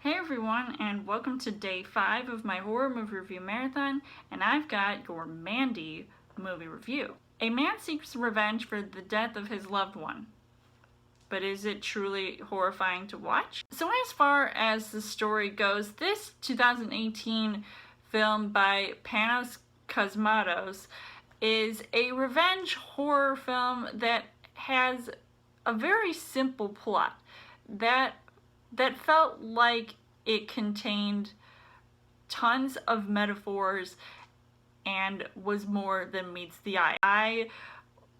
Hey everyone, and welcome to day 5 of my horror movie review marathon, and I've got your Mandy movie review. A man seeks revenge for the death of his loved one. But is it truly horrifying to watch? So as far as the story goes, this 2018 film by Panos Cosmatos is a revenge horror film that has a very simple plot that felt like it contained tons of metaphors and was more than meets the eye. I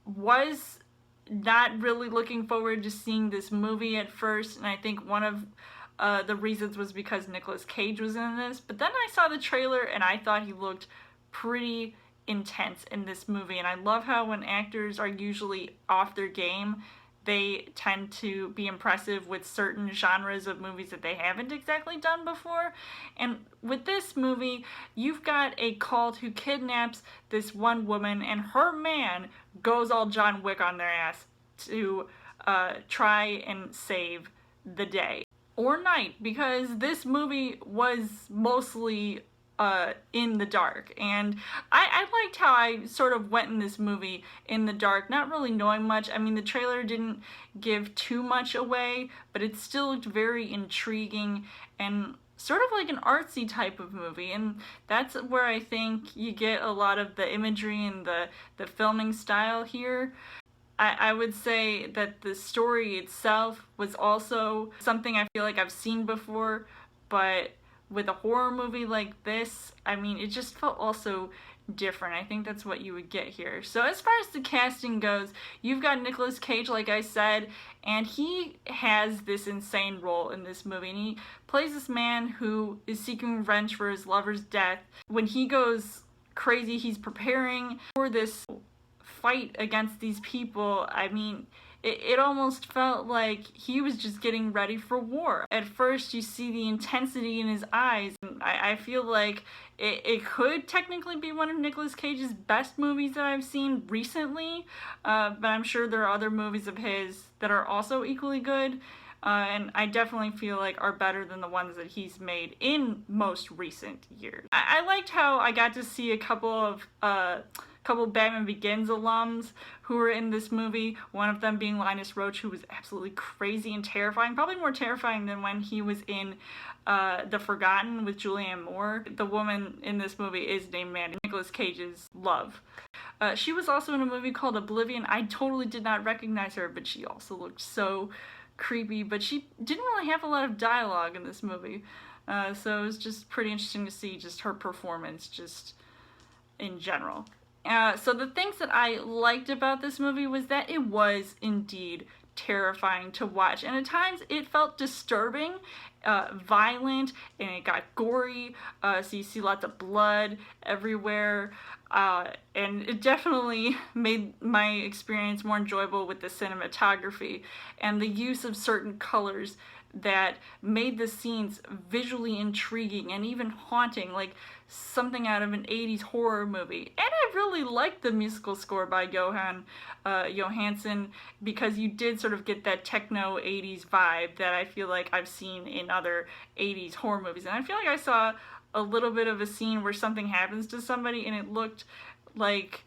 was not really looking forward to seeing this movie at first, and I think one of the reasons was because Nicolas Cage was in this, but then I saw the trailer and I thought he looked pretty intense in this movie, and I love how when actors are usually off their game, they tend to be impressive with certain genres of movies that they haven't exactly done before. And with this movie, you've got a cult who kidnaps this one woman, and her man goes all John Wick on their ass to try and save the day. Or night, because this movie was mostly in the dark, and I liked how I sort of went in this movie in the dark, not really knowing much. I mean, the trailer didn't give too much away, but it still looked very intriguing and sort of like an artsy type of movie, and that's where I think you get a lot of the imagery and the filming style here. I would say that the story itself was also something I feel like I've seen before, but with a horror movie like this, I mean, it just felt also different. I think that's what you would get here. So as far as the casting goes, you've got Nicolas Cage, like I said, and he has this insane role in this movie, and he plays this man who is seeking revenge for his lover's death. When he goes crazy, he's preparing for this fight against these people. I mean, it almost felt like he was just getting ready for war. At first, you see the intensity in his eyes, and I feel like it could technically be one of Nicolas Cage's best movies that I've seen recently, but I'm sure there are other movies of his that are also equally good, and I definitely feel like are better than the ones that he's made in most recent years. I liked how I got to see a couple of Batman Begins alums who were in this movie, one of them being Linus Roach, who was absolutely crazy and terrifying, probably more terrifying than when he was in The Forgotten with Julianne Moore. The woman in this movie is named Mandy, Nicolas Cage's love. She was also in a movie called Oblivion. I totally did not recognize her, but she also looked so creepy, but she didn't really have a lot of dialogue in this movie. So it was just pretty interesting to see just her performance just in general. So the things that I liked about this movie was that it was indeed terrifying to watch, and at times it felt disturbing, violent, and it got gory, so you see lots of blood everywhere, and it definitely made my experience more enjoyable with the cinematography and the use of certain colors that made the scenes visually intriguing and even haunting, like something out of an 80s horror movie. And I really liked the musical score by Johansson, because you did sort of get that techno 80s vibe that I feel like I've seen in other 80s horror movies. And I feel like I saw a little bit of a scene where something happens to somebody and it looked like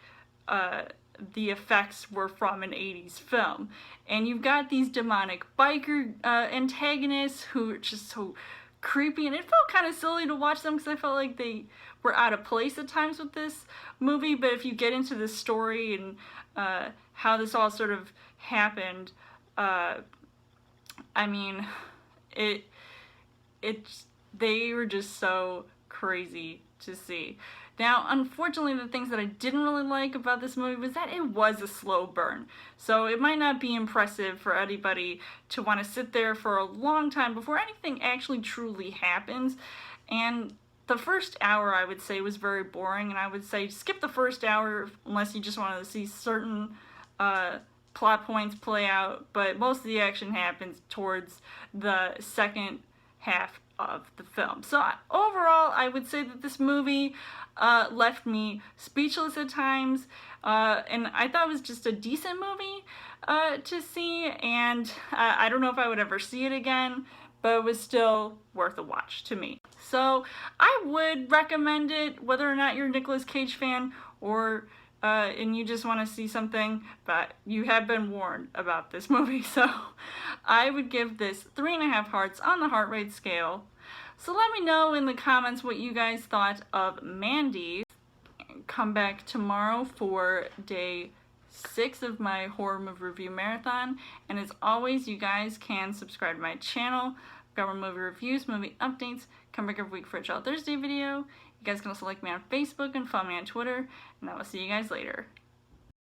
the effects were from an 80s film. And you've got these demonic biker antagonists who are just so creepy, and it felt kind of silly to watch them because I felt like they were out of place at times with this movie. But if you get into the story and how this all sort of happened, I mean, they were just so crazy to see. Now, unfortunately, the things that I didn't really like about this movie was that it was a slow burn. So it might not be impressive for anybody to want to sit there for a long time before anything actually truly happens. And the first hour, I would say, was very boring, and I would say skip the first hour unless you just wanted to see certain plot points play out, but most of the action happens towards the second half of the film. So overall, I would say that this movie left me speechless at times, and I thought it was just a decent movie to see, and I don't know if I would ever see it again, but it was still worth a watch to me. So I would recommend it, whether or not you're a Nicolas Cage fan or and you just want to see something, but you have been warned about this movie. So I would give this 3.5 hearts on the heart rate scale. So let me know in the comments what you guys thought of Mandy. Come back tomorrow for day 6 of my horror movie review marathon. And as always, you guys can subscribe to my channel. I've got more movie reviews, movie updates. Come back every week for a Child Thursday video. You guys can also like me on Facebook and follow me on Twitter. And I will see you guys later.